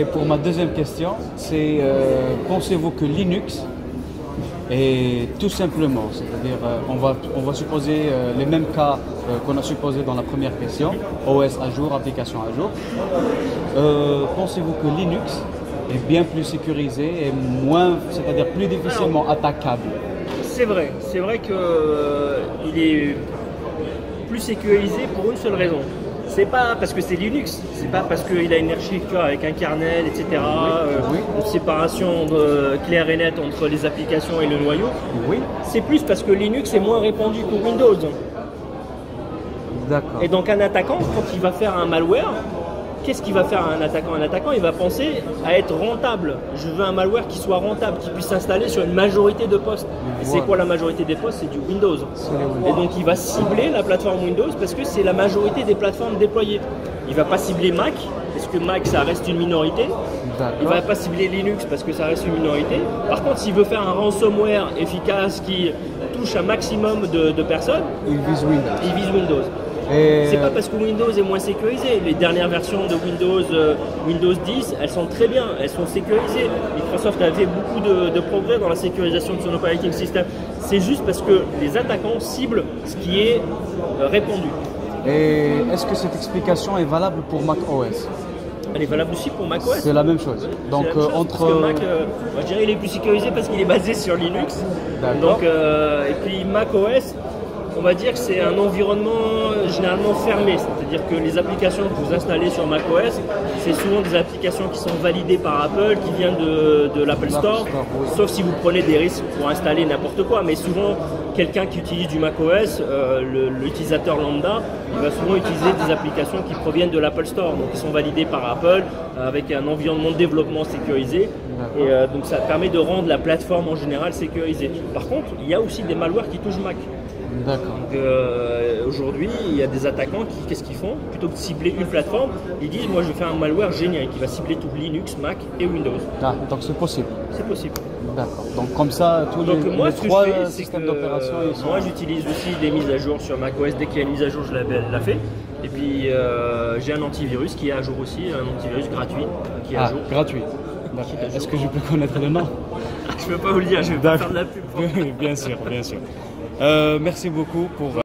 Et pour ma deuxième question, c'est pensez-vous que Linux est tout simplement, c'est-à-dire on va supposer les mêmes cas qu'on a supposés dans la première question, OS à jour, application à jour. Pensez-vous que Linux est bien plus sécurisé et moins, c'est-à-dire plus difficilement attaquable? C'est vrai qu'il est plus sécurisé pour une seule raison. C'est pas parce que c'est Linux, c'est pas parce qu'il a une architecture avec un kernel, etc. Une séparation claire et nette entre les applications et le noyau. Oui. C'est plus parce que Linux est moins répandu que Windows. D'accord. Et donc un attaquant, quand il va faire un malware, qu'est-ce qu'il va faire un attaquant? Un attaquant, il va penser à être rentable. Je veux un malware qui soit rentable, qui puisse s'installer sur une majorité de postes. Et c'est quoi la majorité des postes? C'est du Windows. Et donc il va cibler la plateforme Windows parce que c'est la majorité des plateformes déployées. Il ne va pas cibler Mac, parce que Mac, ça reste une minorité. Il ne va pas cibler Linux parce que ça reste une minorité. Par contre, s'il veut faire un ransomware efficace qui touche un maximum de personnes, il vise Windows. Il vise Windows. C'est pas parce que Windows est moins sécurisé. Les dernières versions de Windows, Windows 10, elles sont très bien, elles sont sécurisées. Microsoft a fait beaucoup de progrès dans la sécurisation de son operating system. C'est juste parce que les attaquants ciblent ce qui est répandu. Et est-ce que cette explication est valable pour Mac OS? Elle est valable aussi pour macOS. C'est la même chose. Donc Parce que Mac, moi, je dirais, il est plus sécurisé parce qu'il est basé sur Linux. Donc, et puis macOS, on va dire que c'est un environnement généralement fermé, c'est-à-dire que les applications que vous installez sur macOS, c'est souvent des applications qui sont validées par Apple, qui viennent de l'Apple Store, sauf si vous prenez des risques pour installer n'importe quoi, mais souvent quelqu'un qui utilise du macOS, l'utilisateur lambda, il va souvent utiliser des applications qui proviennent de l'Apple Store, donc qui sont validées par Apple, avec un environnement de développement sécurisé, et donc ça permet de rendre la plateforme en général sécurisée. Par contre, il y a aussi des malwares qui touchent Mac. D'accord. Aujourd'hui, il y a des attaquants qui, qu'est-ce qu'ils font? Plutôt que de cibler une plateforme, ils disent moi je vais faire un malware générique qui va cibler tout Linux, Mac et Windows. Ah, donc c'est possible. C'est possible. D'accord. Donc comme ça, tous les trois systèmes d'opération, ils sont... Moi j'utilise aussi des mises à jour sur macOS. Dès qu'il y a une mise à jour, je la fais. Et puis j'ai un antivirus qui est à jour aussi, un antivirus gratuit qui est à jour. Gratuit. Est-ce que je peux connaître le nom? Je ne peux pas vous le dire, je vais pas faire de la pub. Bien sûr, bien sûr. Merci beaucoup pour...